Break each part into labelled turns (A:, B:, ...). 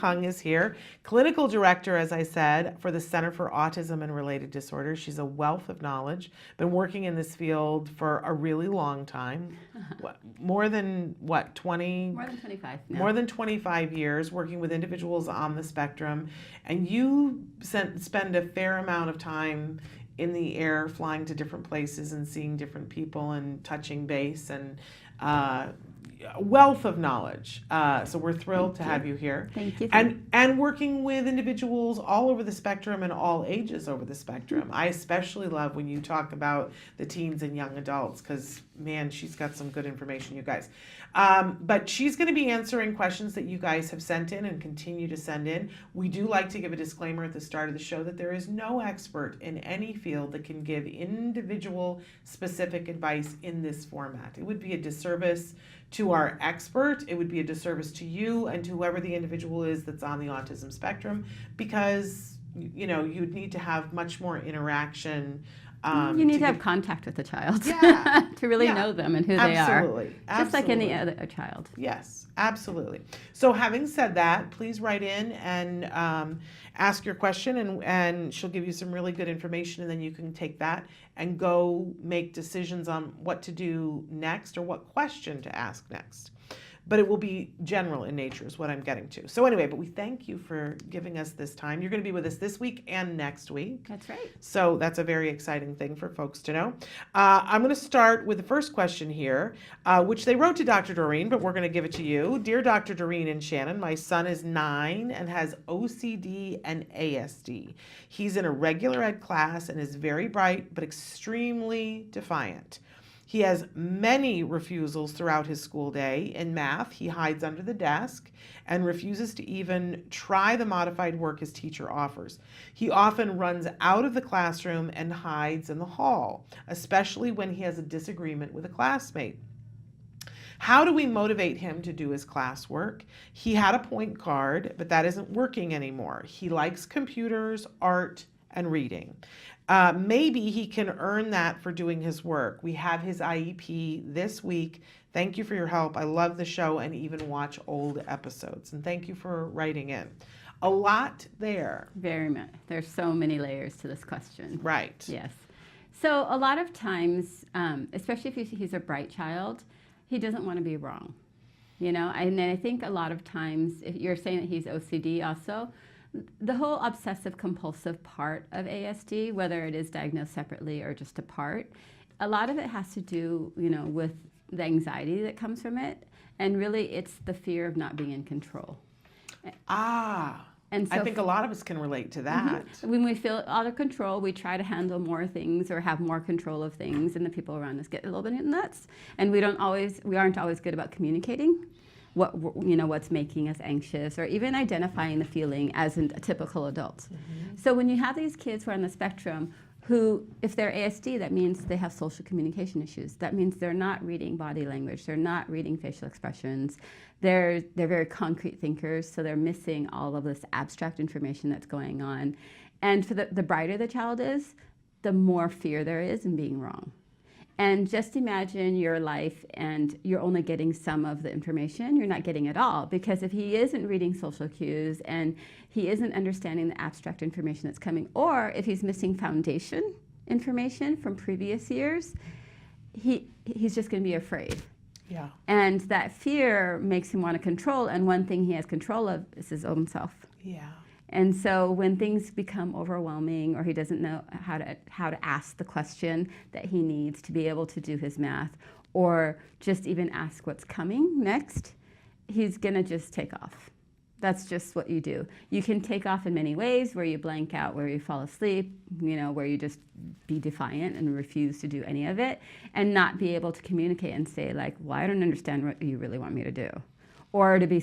A: Kung is here, Clinical Director, as I said, for the Center for Autism and Related Disorders. She's a wealth of knowledge, been working in this field for a really long time. More than 20?
B: More than 25 now.
A: More than 25 years working with individuals on the spectrum. And you spend a fair amount of time in the air, flying to different places and seeing different people and touching base, and wealth of knowledge. So we're thrilled to have you here.
B: Thank you.
A: And working with individuals all over the spectrum and all ages over the spectrum. I especially love when you talk about the teens and young adults, because man, she's got some good information, you guys. But she's going to be answering questions that you guys have sent in and continue to send in. We do like to give a disclaimer at the start of the show that there is no expert in any field that can give individual specific advice in this format. It would be a disservice to our expert. It would be a disservice to you and to whoever the individual is that's on the autism spectrum, because you'd need to have much more interaction.
B: You need to have contact with the child,
A: yeah,
B: to really know them and who they are.
A: Absolutely.
B: Just like any other child.
A: Yes, absolutely. So having said that, please write in and ask your question, and she'll give you some really good information, and then you can take that and go make decisions on what to do next or what question to ask next. But it will be general in nature is what I'm getting to. So anyway, but we thank you for giving us this time. You're going to be with us this week and next week.
B: That's right.
A: So that's a very exciting thing for folks to know. I'm going to start with the first question here, which they wrote to Dr. Doreen, but we're going to give it to you. Dear Dr. Doreen and Shannon, my son is 9 and has OCD and ASD. He's in a regular ed class and is very bright, but extremely defiant. He has many refusals throughout his school day. In math, he hides under the desk and refuses to even try the modified work his teacher offers. He often runs out of the classroom and hides in the hall, especially when he has a disagreement with a classmate. How do we motivate him to do his classwork? He had a point card, but that isn't working anymore. He likes computers, art, and reading. Maybe he can earn that for doing his work. We have his IEP this week. Thank you for your help. I love the show and even watch old episodes. And thank you for writing in. A lot there.
B: Very much. There's so many layers to this question.
A: Right.
B: Yes. So a lot of times, especially if he's a bright child, he doesn't want to be wrong. And I think a lot of times, if you're saying that he's OCD also, the whole obsessive compulsive part of ASD, whether it is diagnosed separately or just apart, a lot of it has to do, with the anxiety that comes from it. And really it's the fear of not being in control.
A: And so I think a lot of us can relate to that.
B: Mm-hmm. When we feel out of control, we try to handle more things or have more control of things, and the people around us get a little bit nuts. And we aren't always good about communicating what's making us anxious, or even identifying the feeling as a typical adult. Mm-hmm. So when you have these kids who are on the spectrum, who, if they're ASD, that means they have social communication issues. That means they're not reading body language, they're not reading facial expressions. They're very concrete thinkers, so they're missing all of this abstract information that's going on. And for the brighter the child is, the more fear there is in being wrong. And just imagine your life and you're only getting some of the information. You're not getting it all, because if he isn't reading social cues and he isn't understanding the abstract information that's coming, or if he's missing foundation information from previous years, he's just going to be afraid.
A: Yeah.
B: And that fear makes him want to control, and one thing he has control of is his own self.
A: Yeah.
B: And so when things become overwhelming, or he doesn't know how to ask the question that he needs to be able to do his math, or just even ask what's coming next, he's gonna just take off. That's just what you do. You can take off in many ways, where you blank out, where you fall asleep, where you just be defiant and refuse to do any of it, and not be able to communicate and say, like, well, I don't understand what you really want me to do. Or to be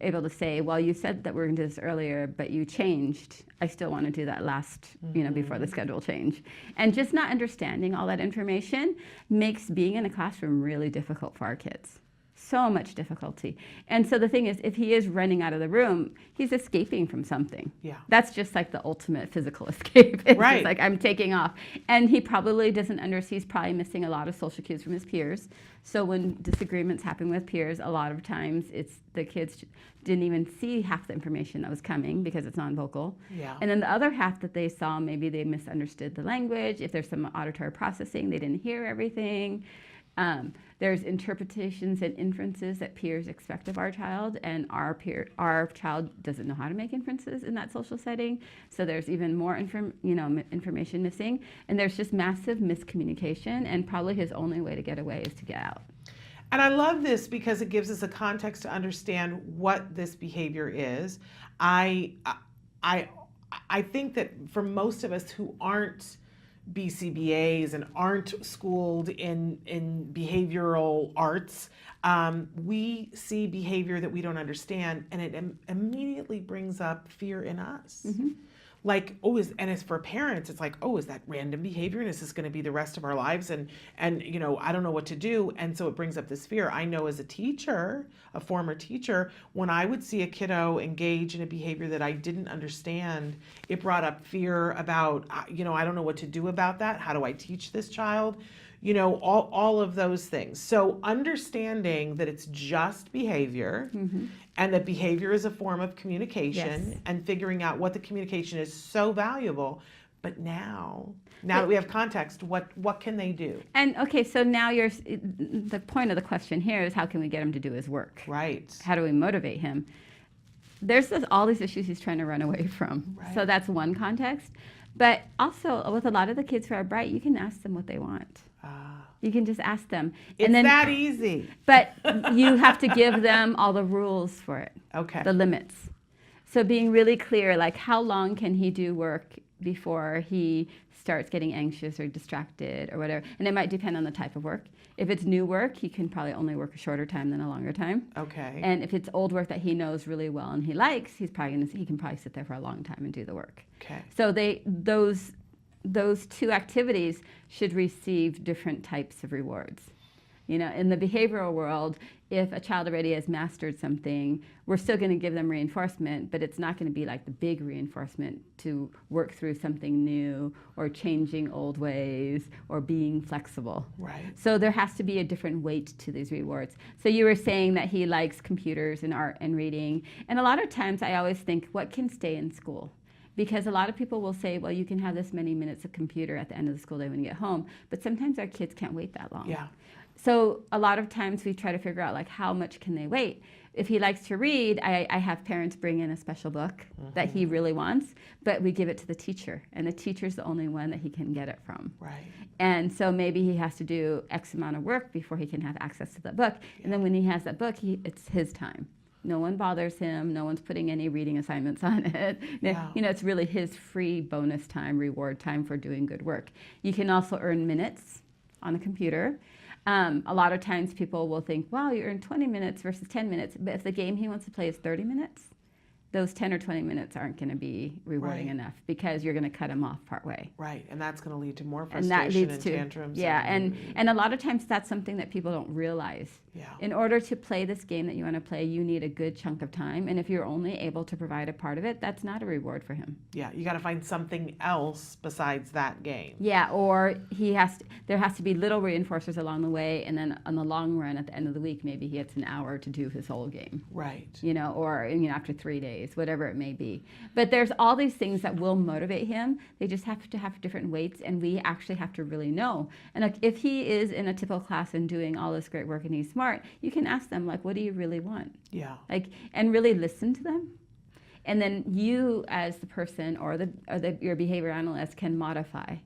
B: able to say, well, you said that we were going to do this earlier, but you changed. I still want to do that last, before the schedule change. And just not understanding all that information makes being in a classroom really difficult for our kids. So much difficulty. And so the thing is, if he is running out of the room, he's escaping from something.
A: Yeah.
B: That's just like the ultimate physical escape. It's
A: Right.
B: just like, I'm taking off. And he probably doesn't understand, he's probably missing a lot of social cues from his peers. So when disagreements happen with peers, a lot of times it's the kids didn't even see half the information that was coming because it's non-vocal.
A: Yeah.
B: And then the other half that they saw, maybe they misunderstood the language. If there's some auditory processing, they didn't hear everything. There's interpretations and inferences that peers expect of our child, and our child doesn't know how to make inferences in that social setting. So there's even more information missing, and there's just massive miscommunication. And probably his only way to get away is to get out.
A: And I love this because it gives us a context to understand what this behavior is. I think that for most of us who aren't BCBAs and aren't schooled in behavioral arts, we see behavior that we don't understand, and it immediately brings up fear in us.
B: Mm-hmm.
A: Like, and as for parents, it's like, is that random behavior, and is this going to be the rest of our lives? And I don't know what to do. And so it brings up this fear. I know as a teacher, a former teacher, when I would see a kiddo engage in a behavior that I didn't understand, it brought up fear about, I don't know what to do about that. How do I teach this child? All of those things. So understanding that it's just behavior, mm-hmm. and that behavior is a form of communication, yes. and figuring out what the communication is so valuable. But now that we have context, what can they do?
B: And okay, so now the point of the question here is, how can we get him to do his work?
A: Right.
B: How do we motivate him? There's all these issues he's trying to run away from. Right. So that's one context. But also with a lot of the kids who are bright, you can ask them what they want. You can just ask them.
A: It's that easy.
B: But you have to give them all the rules for it.
A: Okay.
B: The limits. So being really clear, like how long can he do work before he starts getting anxious or distracted or whatever. And it might depend on the type of work. If it's new work, he can probably only work a shorter time than a longer time.
A: Okay.
B: And if it's old work that he knows really well and he likes, he can probably sit there for a long time and do the work.
A: Okay.
B: So those two activities should receive different types of rewards. You know, in the behavioral world, if a child already has mastered something, we're still going to give them reinforcement, but it's not going to be like the big reinforcement to work through something new or changing old ways or being flexible.
A: Right.
B: So there has to be a different weight to these rewards. So you were saying that he likes computers and art and reading. And a lot of times I always think, what can stay in school? Because a lot of people will say, well, you can have this many minutes of computer at the end of the school day when you get home. But sometimes our kids can't wait that long.
A: Yeah.
B: So a lot of times we try to figure out, like, how much can they wait? If he likes to read, I have parents bring in a special book that he really wants, but we give it to the teacher, and the teacher's the only one that he can get it from.
A: Right.
B: And so maybe he has to do X amount of work before he can have access to that book. Yeah. And then when he has that book, it's his time. No one bothers him. No one's putting any reading assignments on it. Yeah. You know, it's really his free bonus time, reward time for doing good work. You can also earn minutes on a computer. A lot of times people will think, wow, you earn 20 minutes versus 10 minutes. But if the game he wants to play is 30 minutes, those 10 or 20 minutes aren't going to be rewarding enough because you're going to cut him off partway.
A: Right, and that's going to lead to more frustration
B: and that leads to
A: tantrums.
B: Yeah, and a lot of times that's something that people don't realize.
A: Yeah.
B: In order to play this game that you want to play, you need a good chunk of time. And if you're only able to provide a part of it, that's not a reward for him.
A: Yeah, you got to find something else besides that game.
B: Yeah, or there has to be little reinforcers along the way, and then on the long run, at the end of the week, maybe he gets an hour to do his whole game.
A: Right.
B: You know, or after 3 days, whatever it may be. But there's all these things that will motivate him. They just have to have different weights, and we actually have to really know. And like, if he is in a typical class and doing all this great work and he's smart, you can ask them, like, what do you really want?
A: Yeah.
B: Like, and really listen to them. And then you, as the person or your behavior analyst, can modify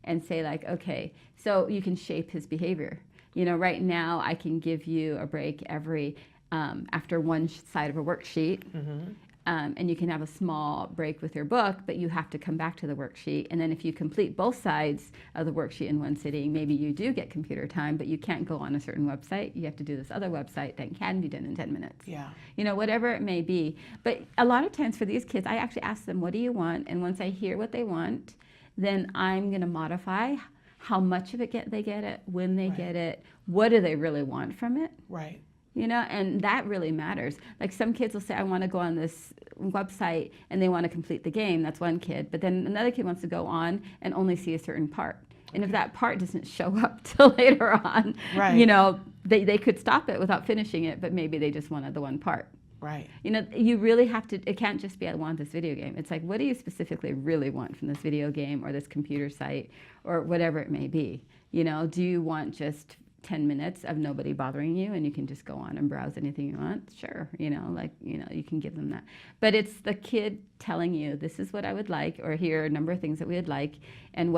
B: and say, like, okay, so you can shape his behavior. You know, right now I can give you a break every after one side of a worksheet. Mm-hmm. And you can have a small break with your book, but you have to come back to the worksheet. And then if you complete both sides of the worksheet in one sitting, maybe you do get computer time, but you can't go on a certain website. You have to do this other website that can be done in 10 minutes.
A: Yeah.
B: You know, whatever it may be. But a lot of times for these kids, I actually ask them, what do you want? And once I hear what they want, then I'm going to modify how much of it they get it, when they get it, what do they really want from it?
A: Right.
B: and that really matters. Like some kids will say, I want to go on this website, and they want to complete the game. That's one kid. But then another kid wants to go on and only see a certain part. And if that part doesn't show up till later on,
A: Right.
B: they could stop it without finishing it, but maybe they just wanted the one part.
A: Right.
B: You really have to, it can't just be, I want this video game. It's like, what do you specifically really want from this video game or this computer site or whatever it may be? Do you want just 10 minutes of nobody bothering you and you can just go on and browse anything you want? Sure. You can give them that. But it's the kid telling you, this is what I would like, or here are a number of things that we would like, and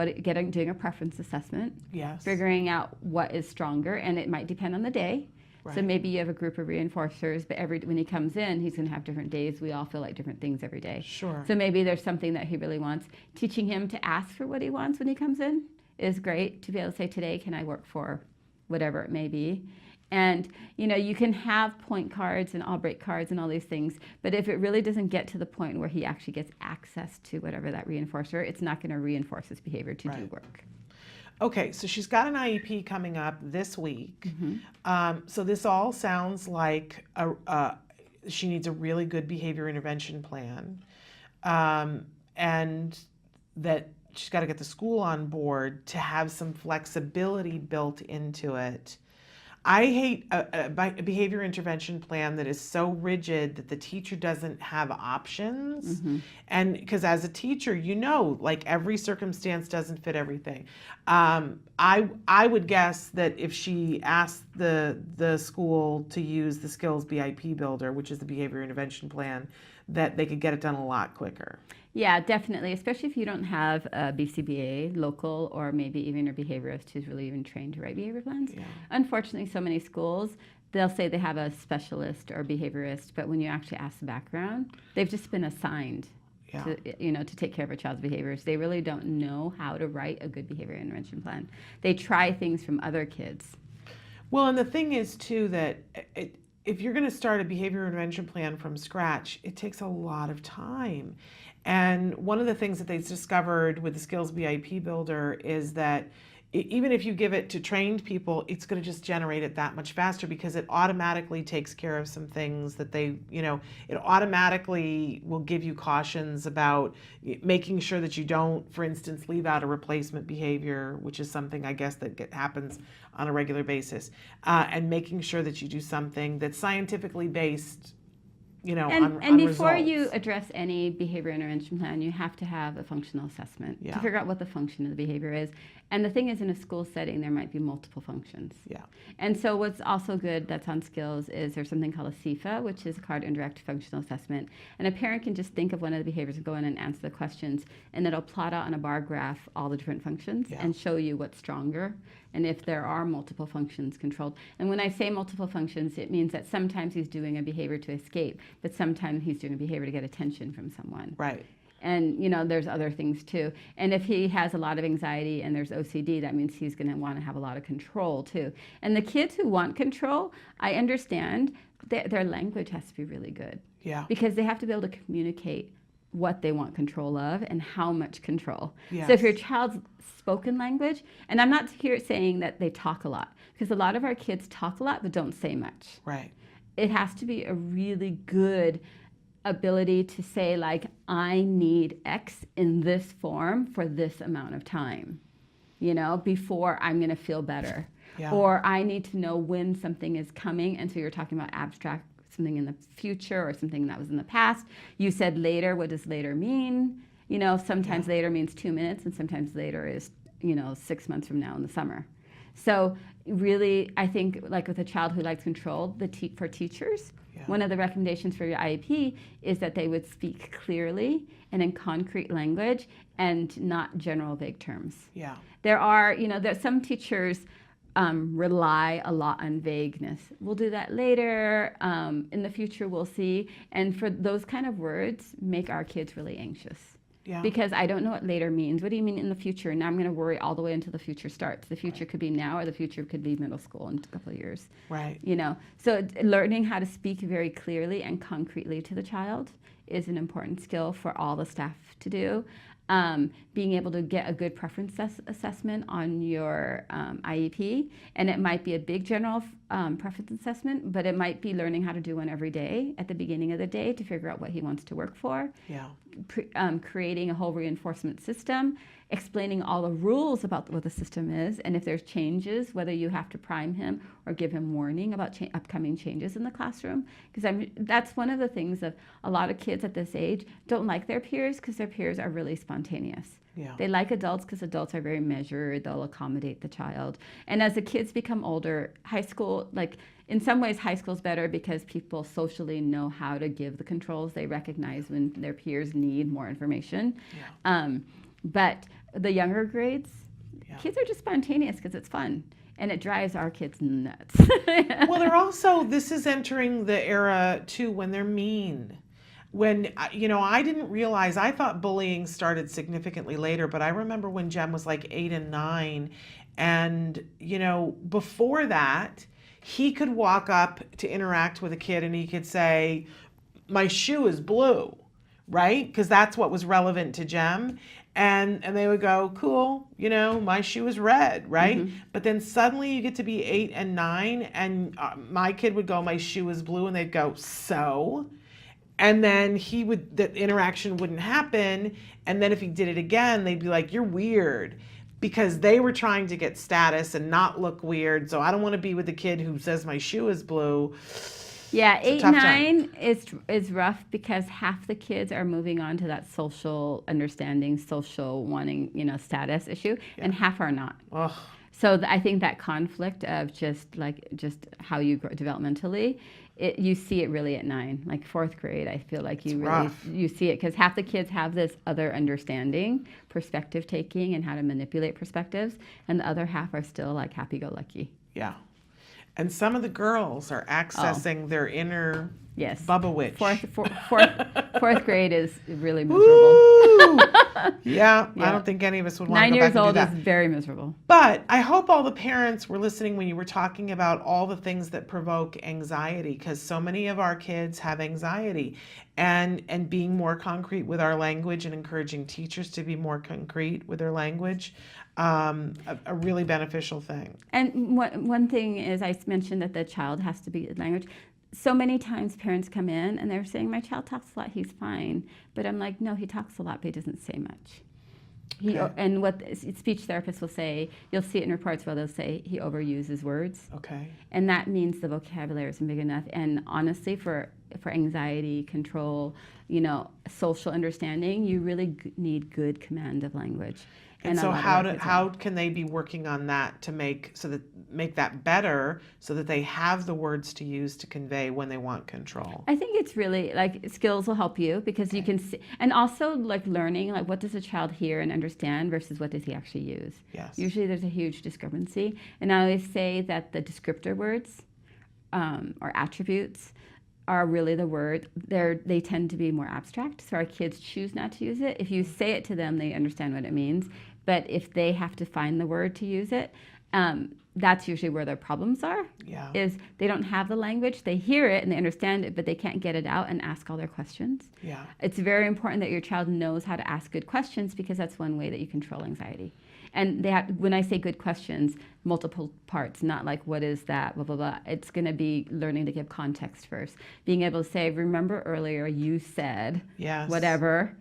B: doing a preference assessment.
A: Yes.
B: Figuring out what is stronger, and it might depend on the day.
A: Right.
B: So maybe you have a group of reinforcers, but when he comes in, he's going to have different days. We all feel like different things every day.
A: Sure.
B: So maybe there's something that he really wants. Teaching him to ask for what he wants when he comes in is great, to be able to say, today, can I work for whatever it may be? And, you can have point cards and all break cards and all these things, but if it really doesn't get to the point where he actually gets access to whatever that reinforcer, it's not going to reinforce his behavior to do work.
A: Okay, so she's got an IEP coming up this week. So this all sounds like she needs a really good behavior intervention plan, and that she's got to get the school on board to have some flexibility built into it. I hate a behavior intervention plan that is so rigid that the teacher doesn't have options. And because as a teacher, like every circumstance doesn't fit everything. I would guess that if she asked the school to use the Skills BIP Builder, which is the behavior intervention plan, that they could get it done a lot quicker.
B: Yeah, definitely, especially if you don't have a BCBA local, or maybe even a behaviorist who's really even trained to write behavior plans.
A: Yeah.
B: Unfortunately, so many schools, they'll say they have a specialist or behaviorist, but when you actually ask the background, they've just been assigned to take care of a child's behaviors. They really don't know how to write a good behavior intervention plan. They try things from other kids.
A: Well, and the thing is, too, that if you're going to start a behavior intervention plan from scratch, it takes a lot of time. And one of the things that they've discovered with the Skills BIP Builder is that even if you give it to trained people, it's going to just generate it that much faster, because it automatically takes care of some things that it automatically will give you cautions about making sure that you don't, for instance, leave out a replacement behavior, which is something I guess that happens on a regular basis, and making sure that you do something that's scientifically based.
B: And before
A: results.
B: you address any behavior intervention plan, you have to have a functional assessment to figure out what the function of the behavior is. And the thing is, in a school setting, there might be multiple functions.
A: Yeah.
B: And so what's also good that's on Skills is there's something called a CFA, which is a card indirect functional assessment. And a parent can just think of one of the behaviors and go in and answer the questions, and it'll plot out on a bar graph all the different functions and show you what's stronger and if there are multiple functions controlled. And when I say multiple functions, it means that sometimes he's doing a behavior to escape, but sometimes he's doing a behavior to get attention from someone.
A: Right.
B: And, there's other things too. And if he has a lot of anxiety and there's OCD, that means he's going to want to have a lot of control too. And the kids who want control, I understand their language has to be really good.
A: Yeah.
B: Because they have to be able to communicate what they want control of and how much control.
A: Yes.
B: So if your child's spoken language, and I'm not here saying that they talk a lot, because a lot of our kids talk a lot but don't say much.
A: Right.
B: It has to be a really good ability to say, like, I need X in this form for this amount of time, before I'm going to feel better.
A: Yeah.
B: Or I need to know when something is coming. And so you're talking about abstract, something in the future or something that was in the past. You said later. What does later mean? Sometimes later means 2 minutes, and sometimes later is, 6 months from now in the summer. So really, I think, like with a child who likes control, for teachers, one of the recommendations for your IEP is that they would speak clearly and in concrete language and not general vague terms.
A: Yeah.
B: There are, some teachers rely a lot on vagueness. We'll do that later. In the future, we'll see. And for those kind of words, make our kids really anxious.
A: Yeah.
B: Because I don't know what later means. What do you mean in the future? Now I'm going to worry all the way until the future starts. The future could be now, or the future could be middle school in a couple of years.
A: Right.
B: So learning how to speak very clearly and concretely to the child is an important skill for all the staff to do. being able to get a good preference assessment on your IEP. And it might be a big general preference assessment, but it might be learning how to do one every day at the beginning of the day to figure out what he wants to work for.
A: Yeah.
B: Creating a whole reinforcement system, explaining all the rules about what the system is, and if there's changes, whether you have to prime him or give him warning about upcoming changes in the classroom. Because that's one of the things of a lot of kids at this age don't like their peers because their peers are really spontaneous.
A: Yeah.
B: They like adults because adults are very measured, they'll accommodate the child. And as the kids become older, high school, like in some ways high school's better because people socially know how to give the controls. They recognize when their peers need more information.
A: Yeah.
B: But the younger grades,
A: Yeah.
B: kids are just spontaneous because it's fun. And it drives our kids nuts.
A: Well, they're also, this is entering the era too when they're mean. When, I didn't realize, I thought bullying started significantly later, but I remember when Jem was like 8 and 9, and, before that, he could walk up to interact with a kid and he could say, my shoe is blue, right? Because that's what was relevant to Jem. And they would go, cool, my shoe is red, right? Mm-hmm. But then suddenly you get to be 8 and 9, and my kid would go, my shoe is blue, and they'd go, so? And then the interaction wouldn't happen. And then if he did it again, they'd be like, you're weird. Because they were trying to get status and not look weird. So I don't want to be with the kid who says my shoe is blue.
B: Yeah, 8, 9 is rough because half the kids are moving on to that social understanding, social wanting, status issue, and half are not.
A: Ugh.
B: So I think that conflict of just how you grow developmentally, you see it really at 9, like 4th grade. I feel like you see it because half the kids have this other understanding, perspective taking, and how to manipulate perspectives, and the other half are still like happy-go-lucky.
A: Yeah. And some of the girls are accessing their inner Bubba witch.
B: Fourth grade is really miserable.
A: Yeah, I don't think any of us would want to
B: 9
A: go
B: years
A: back and do
B: old
A: that.
B: is very miserable.
A: But I hope all the parents were listening when you were talking about all the things that provoke anxiety, because so many of our kids have anxiety, and being more concrete with our language and encouraging teachers to be more concrete with their language, a really beneficial thing.
B: And one thing is, I mentioned that the child has to be language. So many times parents come in and they're saying, my child talks a lot, he's fine. But I'm like, no, he talks a lot, but he doesn't say much.
A: Okay.
B: And what speech therapists will say, you'll see it in reports where they'll say he overuses words.
A: Okay.
B: And that means the vocabulary isn't big enough. And honestly, for anxiety, control, social understanding, you really need good command of language.
A: And so how can they be working on that to make that better so that they have the words to use to convey when they want control?
B: I think it's really like skills will help you because you can see, and also like learning, like what does a child hear and understand versus what does he actually use?
A: Yes.
B: Usually there's a huge discrepancy. And I always say that the descriptor words or attributes are really the word. They tend to be more abstract, so our kids choose not to use it. If you say it to them, they understand what it means. But if they have to find the word to use it, that's usually where their problems are.
A: Yeah.
B: Is they don't have the language, they hear it and they understand it, but they can't get it out and ask all their questions.
A: Yeah.
B: It's very important that your child knows how to ask good questions because that's one way that you control anxiety. And when I say good questions, multiple parts, not like what is that, blah, blah, blah. It's going to be learning to give context first. Being able to say, remember earlier you said whatever,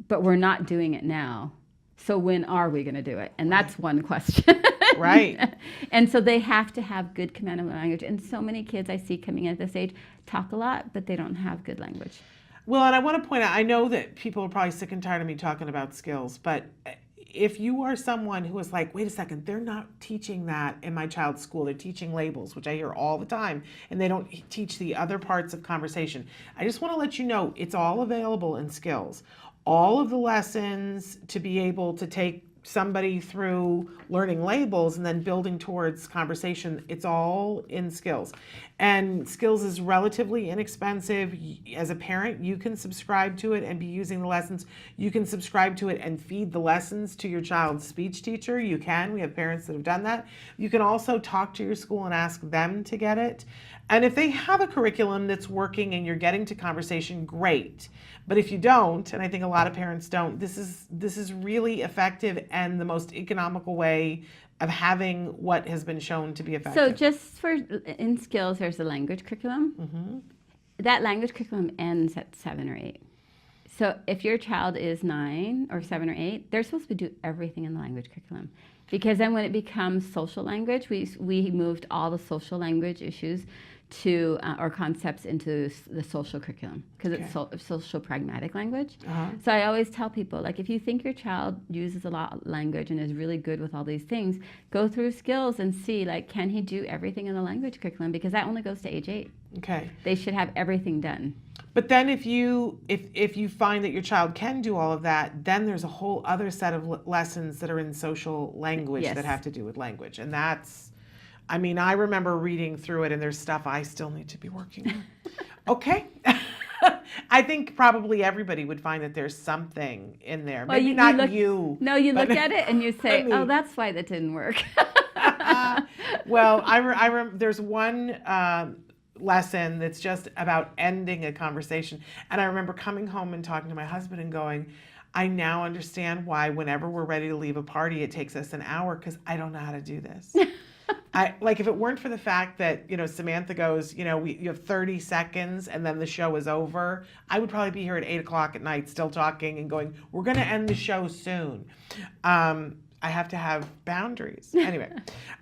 B: but we're not doing it now. So when are we going to do it? And that's one question.
A: Right.
B: And so they have to have good command of language. And so many kids I see coming at this age talk a lot, but they don't have good language.
A: Well, and I want to point out, I know that people are probably sick and tired of me talking about skills, but if you are someone who is like, wait a second, they're not teaching that in my child's school. They're teaching labels, which I hear all the time, and they don't teach the other parts of conversation. I just want to let you know it's all available in skills. All of the lessons to be able to take somebody through learning labels and then building towards conversation, it's all in skills. And skills is relatively inexpensive. As a parent, you can subscribe to it and be using the lessons. You can subscribe to it and feed the lessons to your child's speech teacher. You can. We have parents that have done that. You can also talk to your school and ask them to get it. And if they have a curriculum that's working and you're getting to conversation, great. But if you don't, and I think a lot of parents don't, this is really effective and the most economical way of having what has been shown to be effective.
B: So just for in skills, there's the language curriculum. That language curriculum ends at 7 or 8. So if your child is 9 or 7 or 8, they're supposed to do everything in the language curriculum. Because then when it becomes social language, we moved all the social language issues to or concepts into the social curriculum because it's social pragmatic language. So I always tell people, like, if you think your child uses a lot of language and is really good with all these things, go through skills and see, like, can he do everything in the language curriculum, because that only goes to age 8.
A: Okay.
B: They should have everything done.
A: But then if you find that your child can do all of that, then there's a whole other set of lessons that are in social language that have to do with language. And that's, I mean, I remember reading through it and there's stuff I still need to be working on. Okay. I think probably everybody would find that there's something in there.
B: Well,
A: Maybe not you.
B: No, you look at it and you say, oh, that's why that didn't work.
A: Well, there's one lesson that's just about ending a conversation. And I remember coming home and talking to my husband and going, I now understand why whenever we're ready to leave a party, it takes us an hour, because I don't know how to do this. Like, if it weren't for the fact that, Samantha goes, you have 30 seconds and then the show is over, I would probably be here at 8 o'clock at night still talking and going, we're going to end the show soon. I have to have boundaries. Anyway,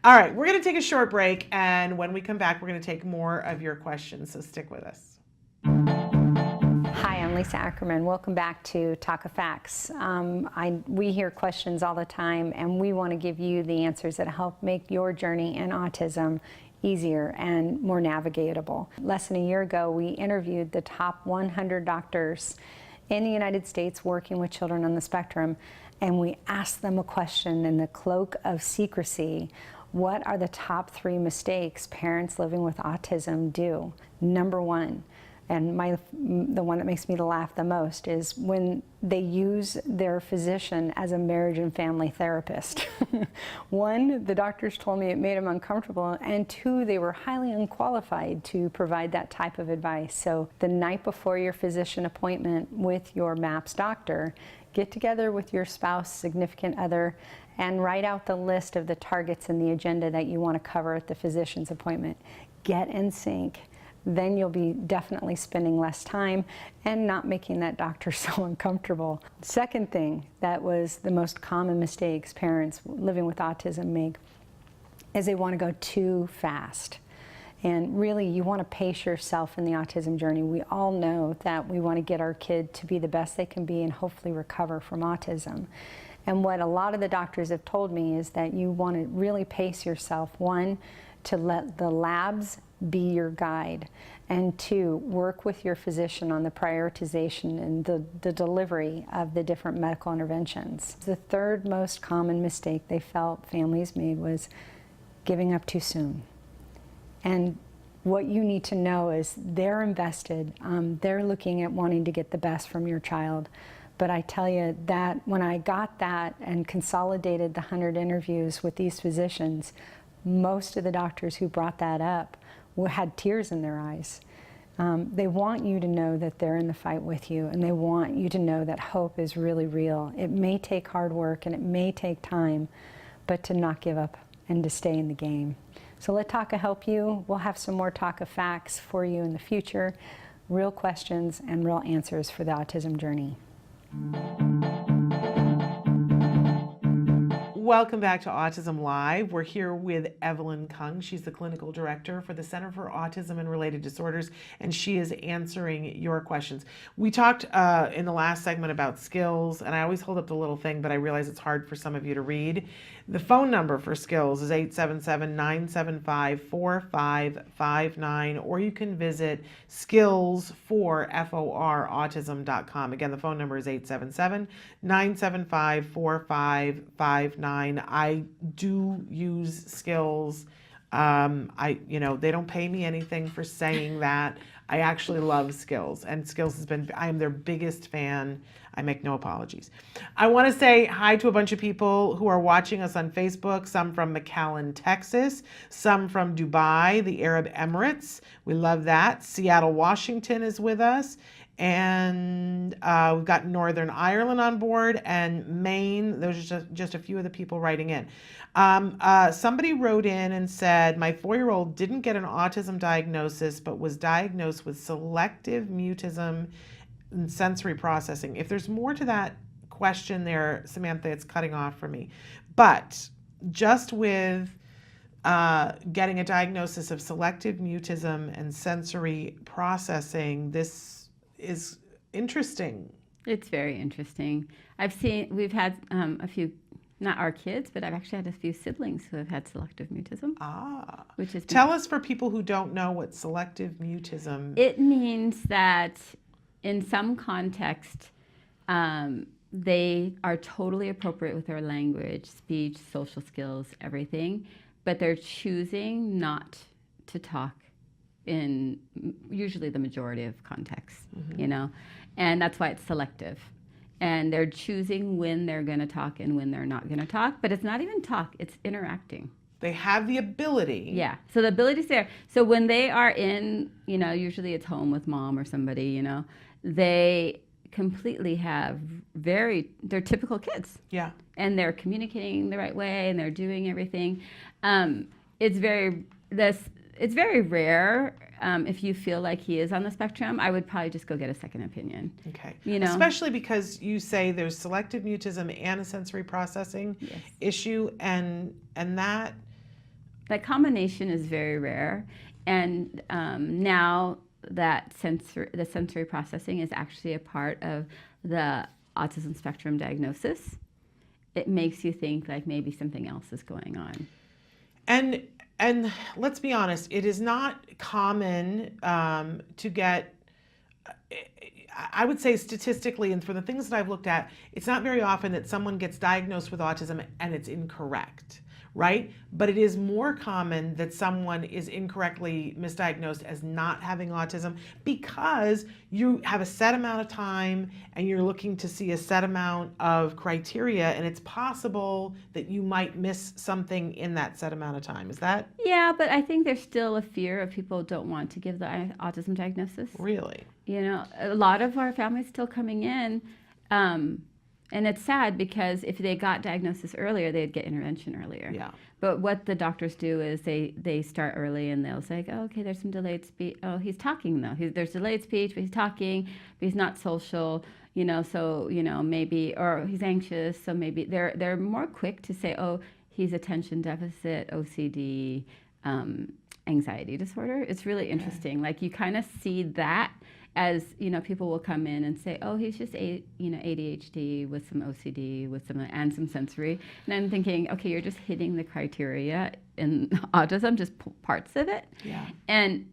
A: all right, we're going to take a short break, and when we come back, we're going to take more of your questions, so stick with us.
C: Hi, I'm Lisa Ackerman. Welcome back to Talk of Facts. We hear questions all the time, and we want to give you the answers that help make your journey in autism easier and more navigatable. Less than a year ago, we interviewed the top 100 doctors in the United States working with children on the spectrum, and we asked them a question in the cloak of secrecy. What are the top 3 mistakes parents living with autism do? Number 1, and the one that makes me laugh the most, is when they use their physician as a marriage and family therapist. 1, the doctors told me it made them uncomfortable, and 2, they were highly unqualified to provide that type of advice. So the night before your physician appointment with your MAPS doctor, get together with your spouse, significant other, and write out the list of the targets and the agenda that you want to cover at the physician's appointment. Get in sync. Then you'll be definitely spending less time and not making that doctor so uncomfortable. Second thing that was the most common mistakes parents living with autism make is they want to go too fast. And really, you want to pace yourself in the autism journey. We all know that we want to get our kid to be the best they can be and hopefully recover from autism. And what a lot of the doctors have told me is that you want to really pace yourself. 1, to let the labs be your guide. And 2, work with your physician on the prioritization and the delivery of the different medical interventions. The third most common mistake they felt families made was giving up too soon. And what you need to know is they're invested. They're looking at wanting to get the best from your child. But I tell you that when I got that and consolidated the 100 interviews with these physicians, most of the doctors who brought that up had tears in their eyes. They want you to know that they're in the fight with you, and they want you to know that hope is really real. It may take hard work and it may take time, but to not give up and to stay in the game. So let Talka help you. We'll have some more Talka facts for you in the future, real questions and real answers for the autism journey.
A: Welcome back to Autism Live. We're here with Evelyn Kung. She's the Clinical Director for the Center for Autism and Related Disorders, and she is answering your questions. We talked in the last segment about skills, and I always hold up the little thing, but I realize it's hard for some of you to read. The phone number for skills is 877-975-4559, or you can visit skills4autism.com. Again, the phone number is 877-975-4559. I do use skills They don't pay me anything for saying that. I actually love Skills, and Skills I am their biggest fan. I make no apologies. I want to say hi to a bunch of people who are watching us on Facebook, some from McAllen, Texas, some from Dubai, the Arab Emirates. We love that. Seattle, Washington is with us. And we've got Northern Ireland on board and Maine. Those are just a few of the people writing in. Somebody wrote in and said, my 4-year-old didn't get an autism diagnosis, but was diagnosed with selective mutism and sensory processing. If there's more to that question there, Samantha, it's cutting off for me. But just with getting a diagnosis of selective mutism and sensory processing, this is interesting.
B: It's very interesting. We've had a few, not our kids, but I've actually had a few siblings who have had selective mutism. Which is
A: Tell us, for people who don't know what selective mutism.
B: It means that in some context, they are totally appropriate with their language, speech, social skills, everything, but they're choosing not to talk in usually the majority of contexts, and that's why it's selective. And they're choosing when they're going to talk and when they're not going to talk, but it's not even talk, it's interacting.
A: They have the ability.
B: Yeah, so the ability's there. So when they are in, usually it's home with mom or somebody, they completely have they're typical kids.
A: Yeah.
B: And they're communicating the right way and they're doing everything. It's very rare. If you feel like he is on the spectrum, I would probably just go get a second opinion.
A: Okay.
B: You know?
A: Especially because you say there's selective mutism and a sensory processing issue, and that
B: combination is very rare. And now that the sensory processing is actually a part of the autism spectrum diagnosis, it makes you think like maybe something else is going on.
A: And let's be honest, it is not common to get, I would say statistically, and for the things that I've looked at, it's not very often that someone gets diagnosed with autism and it's incorrect, right? But it is more common that someone is incorrectly misdiagnosed as not having autism because you have a set amount of time and you're looking to see a set amount of criteria, and it's possible that you might miss something in that set amount of time. Is that?
B: Yeah, but I think there's still a fear of people don't want to give the autism diagnosis.
A: Really?
B: A lot of our families still coming in, and it's sad because if they got diagnosis earlier, they'd get intervention earlier.
A: Yeah.
B: But what the doctors do is they start early and they'll say, oh, okay, there's some delayed speech. Oh, he's talking though. There's delayed speech, but he's talking, but he's not social. So maybe, or he's anxious. So maybe they're more quick to say, oh, he's attention deficit, OCD, anxiety disorder. It's really interesting. Like you kind of see that. As people will come in and say, "Oh, he's just ADHD with some OCD, and some sensory." And I'm thinking, okay, you're just hitting the criteria in autism, just parts of it.
A: Yeah.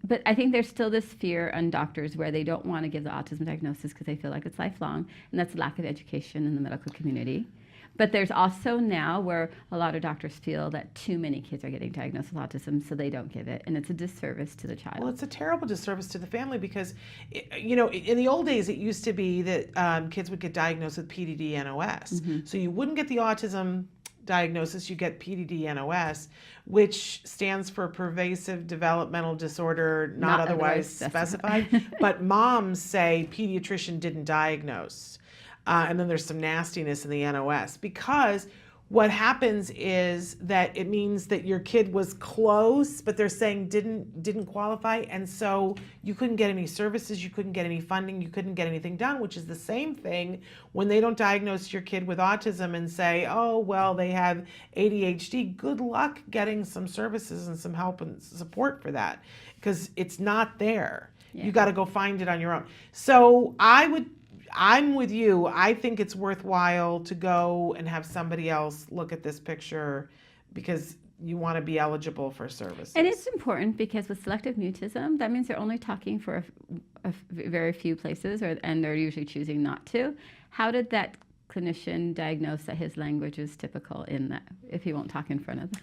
B: But I think there's still this fear on doctors where they don't want to give the autism diagnosis because they feel like it's lifelong, and that's lack of education in the medical community. But there's also now where a lot of doctors feel that too many kids are getting diagnosed with autism, so they don't give it, and it's a disservice to the child.
A: Well, it's a terrible disservice to the family because, in the old days, it used to be that kids would get diagnosed with PDD-NOS. Mm-hmm. So you wouldn't get the autism diagnosis, you get PDD-NOS, which stands for pervasive developmental disorder not otherwise specified. But moms say pediatrician didn't diagnose. And then there's some nastiness in the NOS, because what happens is that it means that your kid was close, but they're saying didn't qualify, and so you couldn't get any services, you couldn't get any funding, you couldn't get anything done, which is the same thing when they don't diagnose your kid with autism and say, oh, well, they have ADHD. Good luck getting some services and some help and support for that, because it's not there. Yeah. You got to go find it on your own. So I'm with you. I think it's worthwhile to go and have somebody else look at this picture because you want to be eligible for services.
B: And it's important because with selective mutism, that means they're only talking for a very few places, and they're usually choosing not to. How did that clinician diagnosed that his language is typical in that if he won't talk in front of them.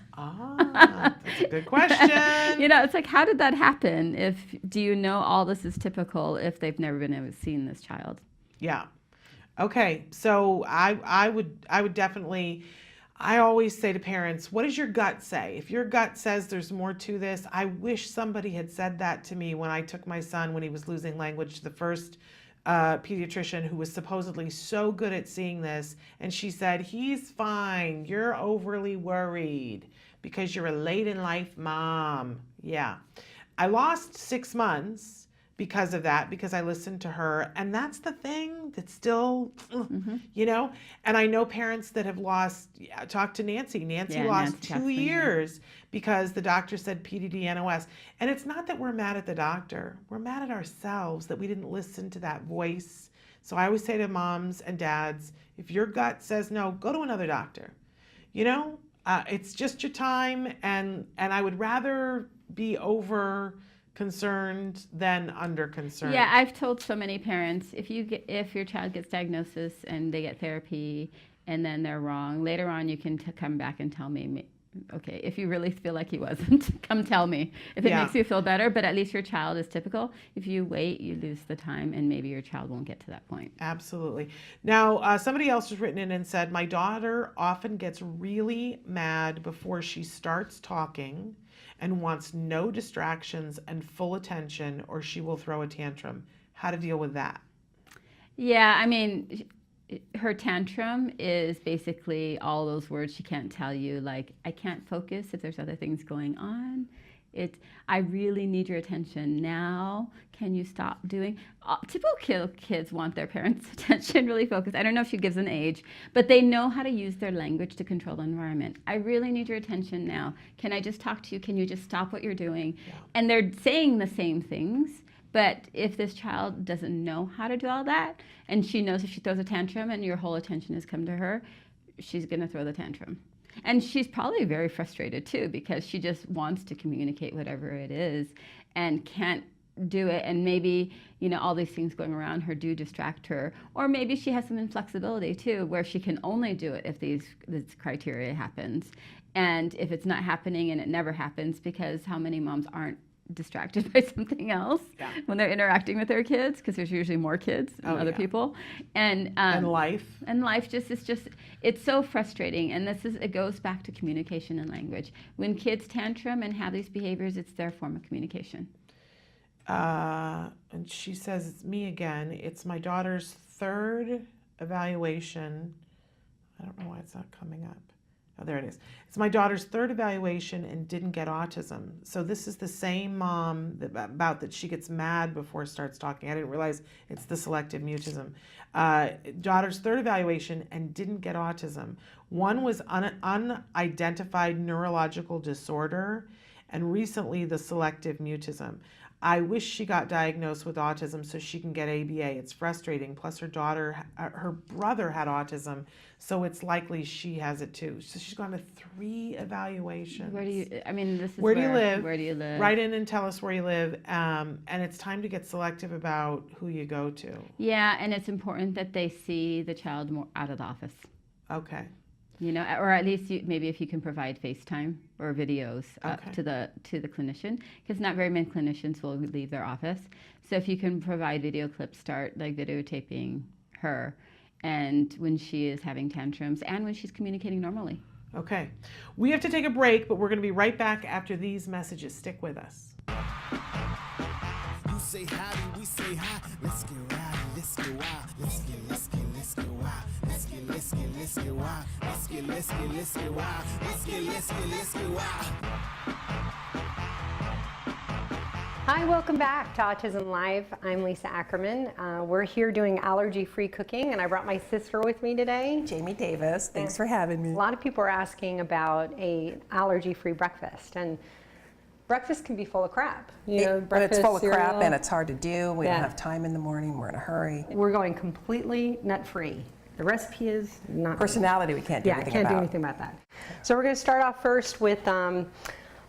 A: That's a good question.
B: You know, it's like, how did that happen? Do you know all this is typical if they've never been able to see this child?
A: Yeah. Okay. So I would definitely, I always say to parents, what does your gut say? If your gut says there's more to this, I wish somebody had said that to me when I took my son when he was losing language to the first pediatrician who was supposedly so good at seeing this. And she said, he's fine. You're overly worried because you're a late in life mom. Yeah. I lost 6 months because of that, because I listened to her. And that's the thing that's still, you know, and I know parents that have lost, talk to Nancy. Nancy lost
B: Nancy
A: 2 years because the doctor said PDD NOS. And it's not that we're mad at the doctor. We're mad at ourselves that we didn't listen to that voice. So I always say to moms and dads, if your gut says no, go to another doctor. You know, it's just your time. And I would rather be over concerned than under concerned.
B: Yeah, I've told so many parents, if your child gets diagnosis and they get therapy and then they're wrong, later on you can come back and tell me, okay, if you really feel like he wasn't, come tell me if it makes you feel better, but at least your child is typical. If you wait, you lose the time and maybe your child won't get to that point.
A: Absolutely. Now, somebody else has written in and said, my daughter often gets really mad before she starts talking and wants no distractions and full attention, or she will throw a tantrum. How to deal with that?
B: Yeah, I mean, her tantrum is basically all those words she can't tell you, like, I can't focus if there's other things going on. I really need your attention now. Can you stop doing? Typical kids want their parents' attention, really focused. I don't know if she gives an age, but they know how to use their language to control the environment. I really need your attention now. Can I just talk to you? Can you just stop what you're doing? Yeah. And they're saying the same things, but if this child doesn't know how to do all that, and she knows if she throws a tantrum and your whole attention has come to her, she's going to throw the tantrum. And she's probably very frustrated too, because she just wants to communicate whatever it is and can't do it. And maybe, you know, all these things going around her do distract her. Or maybe she has some inflexibility too, where she can only do it if this criteria happens. And if it's not happening, and it never happens, because how many moms aren't distracted by something else when they're interacting with their kids, because there's usually more kids than other people, and life it's so frustrating. And it goes back to communication and language. When kids tantrum and have these behaviors, it's their form of communication.
A: And she says, it's me again. It's my daughter's 3rd evaluation. I don't know why it's not coming up. Oh, there it is. It's my daughter's 3rd evaluation and didn't get autism. So this is the same mom about that she gets mad before starts talking. I didn't realize it's the selective mutism. Daughter's 3rd evaluation and didn't get autism. One was unidentified neurological disorder, and recently the selective mutism. I wish she got diagnosed with autism so she can get ABA. It's frustrating. Plus her brother had autism, so it's likely she has it too. So she's gone to 3 evaluations.
B: Where do you live? Where do you live?
A: Write in and tell us where you live. And it's time to get selective about who you go to. Yeah,
B: and it's important that they see the child more out of the office.
A: Okay.
B: You know, or at least maybe if you can provide FaceTime or videos to the clinician, because not very many clinicians will leave their office. So if you can provide video clips, start like videotaping her, and when she is having tantrums and when she's communicating normally.
A: Okay, we have to take a break, but we're going to be right back after these messages. Stick with us. You say howdy, we say hi. Let's get rowdy, let's get wild. Let's get wild. Let's get wild. Let's get wild. Let's get wild.
C: Hi, welcome back to Autism Live. I'm Lisa Ackerman. We're here doing allergy-free cooking, and I brought my sister with me today.
D: Jamie Davis, thanks for having me.
C: A lot of people are asking about an allergy-free breakfast, and breakfast can be full of crap.
D: But it's full of crap and it's hard to do. We don't have time in the morning. We're in a hurry.
C: We're going completely nut-free. The recipe is not
D: personality. We can't do anything about.
C: Yeah, can't do anything about that. So we're going to start off first with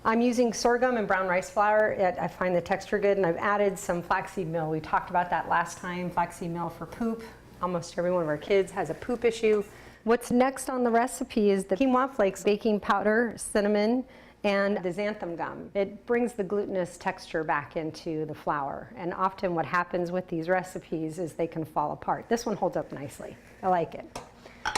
C: I'm using sorghum and brown rice flour. I find the texture good, and I've added some flaxseed meal. We talked about that last time. Flaxseed meal for poop. Almost every one of our kids has a poop issue. What's next on the recipe is the quinoa flakes, baking powder, cinnamon, and the xanthan gum. It brings the glutinous texture back into the flour. And often what happens with these recipes is they can fall apart. This one holds up nicely. I like it.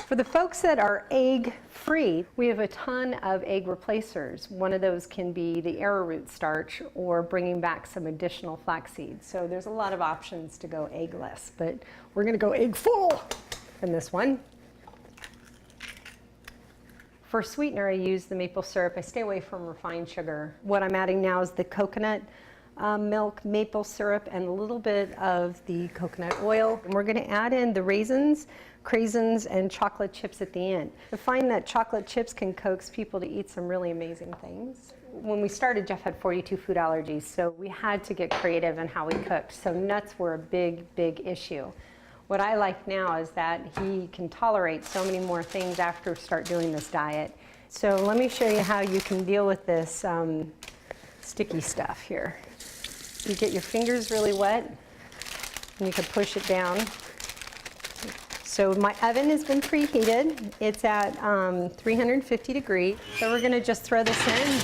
C: For the folks that are egg-free, we have a ton of egg replacers. One of those can be the arrowroot starch or bringing back some additional flaxseed. So there's a lot of options to go eggless, but we're going to go egg full in this one. For sweetener, I use the maple syrup. I stay away from refined sugar. What I'm adding now is the coconut milk, maple syrup, and a little bit of the coconut oil. And we're going to add in the raisins, craisins, and chocolate chips at the end. I find that chocolate chips can coax people to eat some really amazing things. When we started, Jeff had 42 food allergies, so we had to get creative in how we cooked. So nuts were a big, big issue. What I like now is that he can tolerate so many more things after start doing this diet. So let me show you how you can deal with this sticky stuff here. You get your fingers really wet, and you can push it down. So my oven has been preheated. It's at 350 degrees. So we're gonna just throw this in.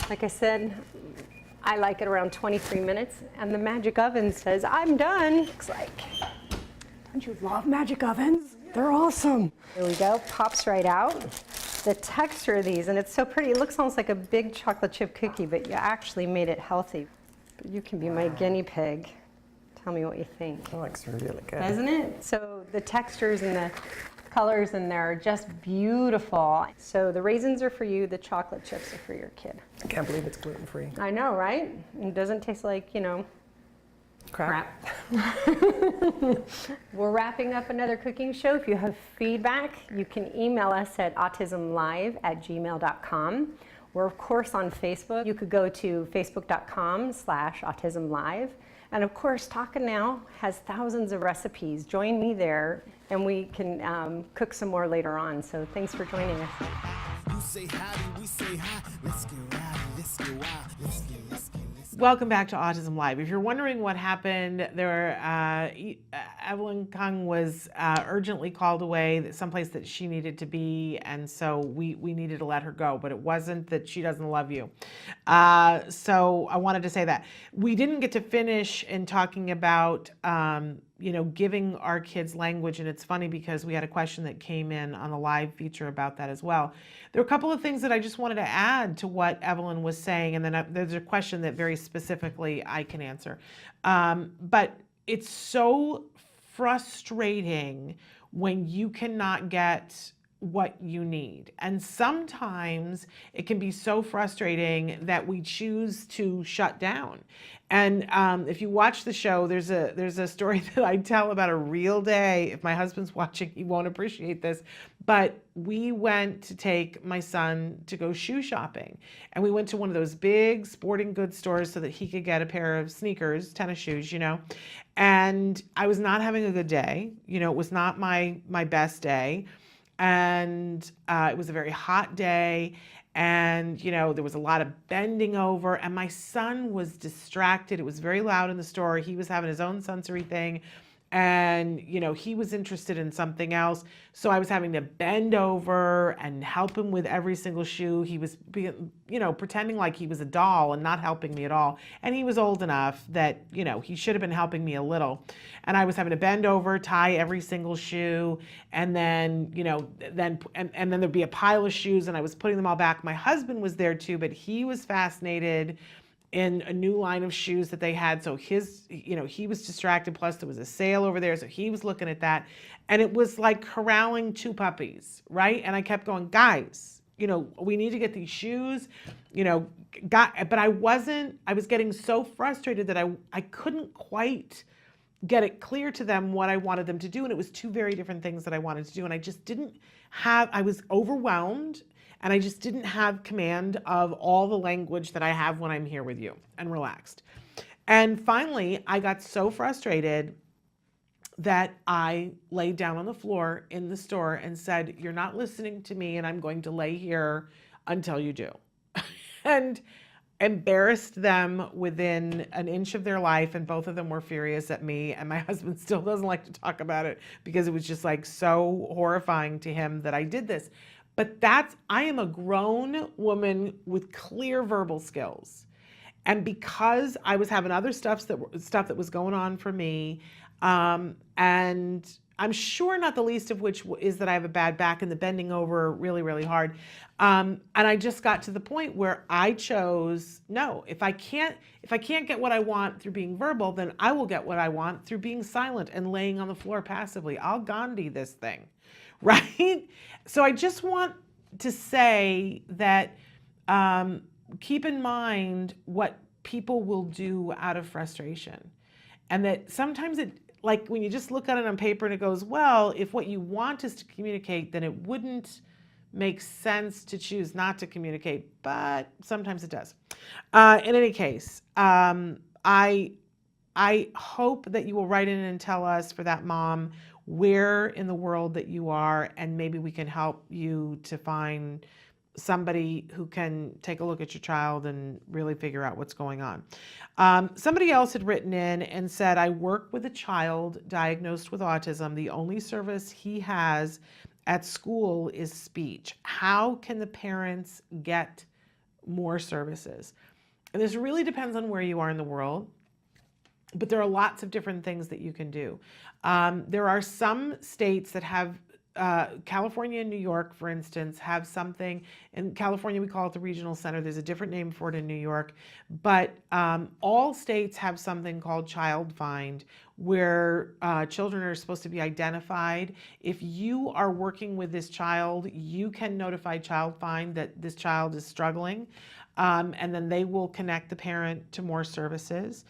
C: Like I said, I like it around 23 minutes, and the magic oven says, I'm done. Looks like, don't you love magic ovens? They're awesome. There we go, pops right out. The texture of these, and it's so pretty. It looks almost like a big chocolate chip cookie, but you actually made it healthy. But you can be my guinea pig. Tell me what you think.
D: That looks really good.
C: Doesn't it? So the textures and the colors in there are just beautiful. So the raisins are for you, the chocolate chips are for your kid.
D: I can't believe it's gluten-free.
C: I know, right? It doesn't taste like, you know, crap. We're wrapping up another cooking show. If you have feedback, you can email us at autismlive@gmail.com. We're, of course, on Facebook. You could go to facebook.com/autismlive. And of course, Talkin' Now has thousands of recipes. Join me there, and we can cook some more later on. So thanks for joining us.
E: You say howdy, we say hi. Let's get rowdy, let's get wild. Let's get.
A: Welcome back to Autism Live. If you're wondering what happened, Evelyn Kung was urgently called away, someplace that she needed to be, and so we needed to let her go, but it wasn't that she doesn't love you. So I wanted to say that. We didn't get to finish in talking about giving our kids language, and it's funny because we had a question that came in on the live feature about that as well. There are a couple of things that I just wanted to add to what Evelyn was saying, and then there's a question that very specifically I can answer. But it's so frustrating when you cannot get what you need. And sometimes it can be so frustrating that we choose to shut down. And if you watch the show, there's a story that I tell about a real day. If my husband's watching, he won't appreciate this. But we went to take my son to go shoe shopping. And we went to one of those big sporting goods stores so that he could get a pair of sneakers, tennis shoes, And I was not having a good day. It was not my best day. And it was a very hot day, and there was a lot of bending over, and my son was distracted. It was very loud in the store. He was having his own sensory thing, and he was interested in something else. So I was having to bend over and help him with every single shoe. He was pretending like he was a doll and not helping me at all. And he was old enough that he should have been helping me a little. And I was having to bend over, tie every single shoe, and then then there'd be a pile of shoes, and I was putting them all back. My husband was there too, but he was fascinated in a new line of shoes that they had. So he was distracted. Plus there was a sale over there. So he was looking at that, and it was like corralling two puppies, right? And I kept going, guys, we need to get these shoes, but I was getting so frustrated that I couldn't quite get it clear to them what I wanted them to do. And it was two very different things that I wanted to do. And I was overwhelmed. And I just didn't have command of all the language that I have when I'm here with you and relaxed. And finally, I got so frustrated that I laid down on the floor in the store and said, you're not listening to me, and I'm going to lay here until you do. And embarrassed them within an inch of their life, and both of them were furious at me, and my husband still doesn't like to talk about it because it was just like so horrifying to him that I did this. But I am a grown woman with clear verbal skills. And because I was having other stuff that was going on for me, and I'm sure not the least of which is that I have a bad back and the bending over really, really hard. And I just got to the point where I chose, no, if I can't get what I want through being verbal, then I will get what I want through being silent and laying on the floor passively. I'll Gandhi this thing, right? So I just want to say that keep in mind what people will do out of frustration. And that sometimes like when you just look at it on paper and it goes, well, if what you want is to communicate, then it wouldn't make sense to choose not to communicate, but sometimes it does. In any case, I hope that you will write in and tell us, for that mom, where in the world that you are, and maybe we can help you to find somebody who can take a look at your child and really figure out what's going on. Somebody else had written in and said, I work with a child diagnosed with autism. The only service he has at school is speech. How can the parents get more services? And this really depends on where you are in the world, but there are lots of different things that you can do. There are some states that have California and New York, for instance, have something. In California, we call it the regional center. There's a different name for it in New York. But all states have something called Child Find, where children are supposed to be identified. If you are working with this child, you can notify Child Find that this child is struggling, and then they will connect the parent to more services.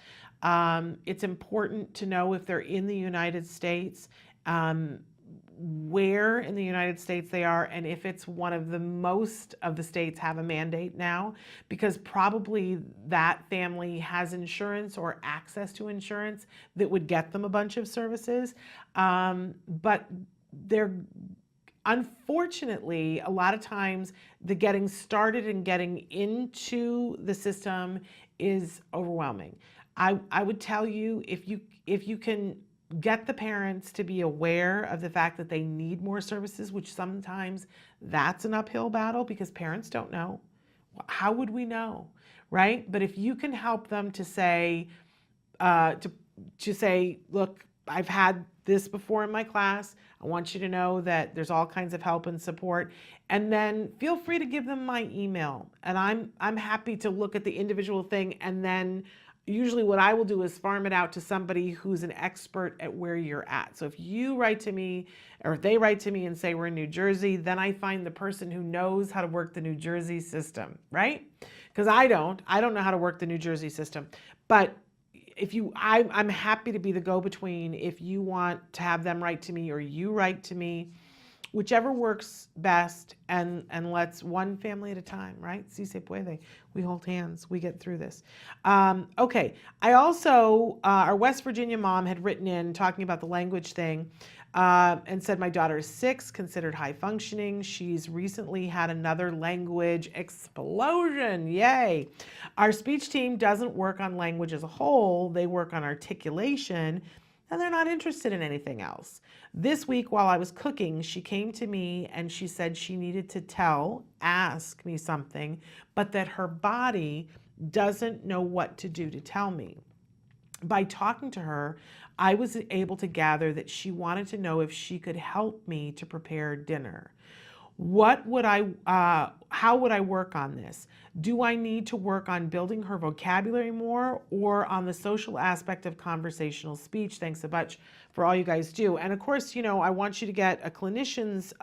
A: It's important to know if they're in the United States, where in the United States they are, and if it's one of the most of the states have a mandate now, because probably that family has insurance or access to insurance that would get them a bunch of services. But they're, unfortunately, a lot of times the getting started and getting into the system is overwhelming. I would tell you, if you can get the parents to be aware of the fact that they need more services, which sometimes that's an uphill battle because parents don't know. How would we know, right? But if you can help them to say, look, I've had this before in my class. I want you to know that there's all kinds of help and support. And then feel free to give them my email. And I'm happy to look at the individual thing, and then usually what I will do is farm it out to somebody who's an expert at where you're at. So if you write to me, or if they write to me and say we're in New Jersey, then I find the person who knows how to work the New Jersey system, right? Because I don't know how to work the New Jersey system. But I'm happy to be the go-between if you want to have them write to me or you write to me, whichever works best, and let's one family at a time, right? Si se puede. We hold hands. We get through this. Okay. I also, our West Virginia mom had written in talking about the language thing and said, my daughter is 6, considered high functioning. She's recently had another language explosion. Yay. Our speech team doesn't work on language as a whole. They work on articulation, and they're not interested in anything else. This week, while I was cooking, she came to me and she said she needed to ask me something, but that her body doesn't know what to do to tell me. By talking to her, I was able to gather that she wanted to know if she could help me to prepare dinner. How would I work on this? Do I need to work on building her vocabulary more, or on the social aspect of conversational speech? Thanks a bunch for all you guys do. And of course, I want you to get a clinician's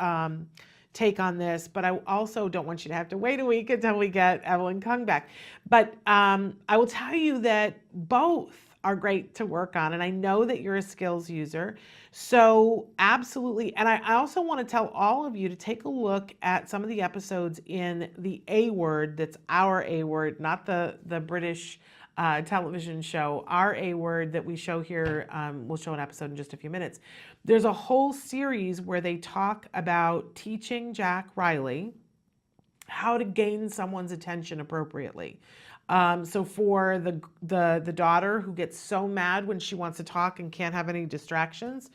A: take on this, but I also don't want you to have to wait a week until we get Evelyn Kung back. But I will tell you that both are great to work on. And I know that you're a skills user. So absolutely. And I also want to tell all of you to take a look at some of the episodes in the A Word. That's our A Word, not the British television show. Our A Word that we show here, we'll show an episode in just a few minutes. There's a whole series where they talk about teaching Jack Riley how to gain someone's attention appropriately. So for the daughter who gets so mad when she wants to talk and can't have any distractions,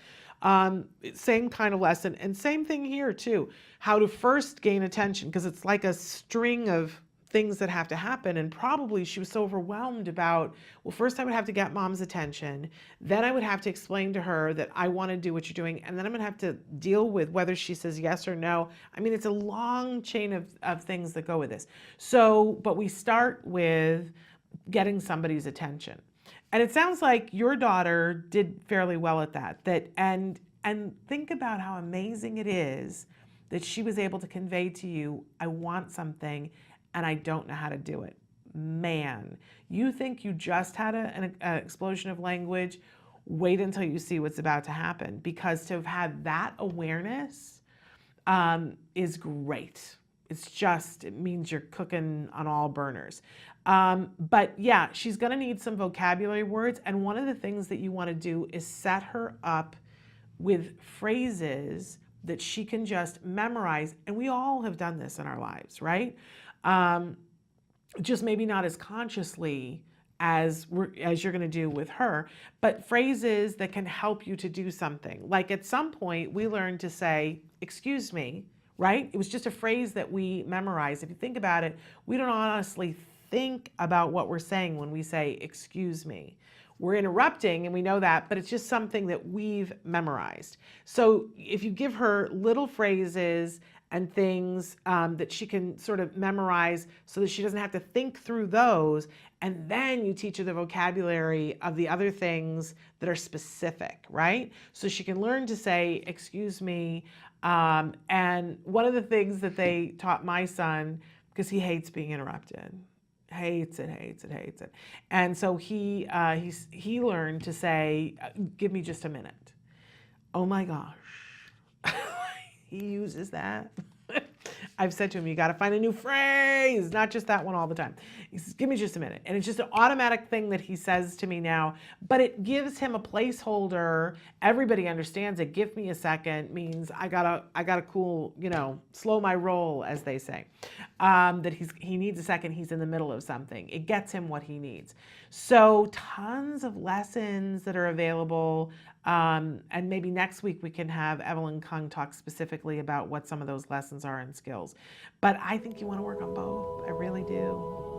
A: same kind of lesson. And same thing here too, how to first gain attention, because it's like a string of things that have to happen. And probably she was so overwhelmed about, well, first I would have to get mom's attention. Then I would have to explain to her that I want to do what you're doing. And then I'm going to have to deal with whether she says yes or no. I mean, it's a long chain of things that go with this. So, but we start with getting somebody's attention. And it sounds like your daughter did fairly well at that. And think about how amazing it is that she was able to convey to you, I want something, and I don't know how to do it. Man, you think you just had an explosion of language? Wait until you see what's about to happen, because to have had that awareness is great. It means you're cooking on all burners. But yeah, she's gonna need some vocabulary words. And one of the things that you wanna do is set her up with phrases that she can just memorize. And we all have done this in our lives, right? Just maybe not as consciously as you're going to do with her, but phrases that can help you to do something. Like at some point we learned to say, excuse me, right? It was just a phrase that we memorized. If you think about it, we don't honestly think about what we're saying when we say, excuse me. We're interrupting and we know that, but it's just something that we've memorized. So if you give her little phrases and things that she can sort of memorize so that she doesn't have to think through those, and then you teach her the vocabulary of the other things that are specific, right? So she can learn to say, excuse me. And one of the things that they taught my son, because he hates being interrupted, hates it. And so he learned to say, give me just a minute. Oh my gosh. He uses that. I've said to him, you got to find a new phrase, not just that one all the time. He says, give me just a minute. And it's just an automatic thing that he says to me now, but it gives him a placeholder. Everybody understands it. Give me a second means I gotta cool, slow my roll, as they say. That he needs a second. He's in the middle of something. It gets him what he needs. So tons of lessons that are available. And maybe next week we can have Evelyn Kung talk specifically about what some of those lessons are and skills. But I think you want to work on both. I really do.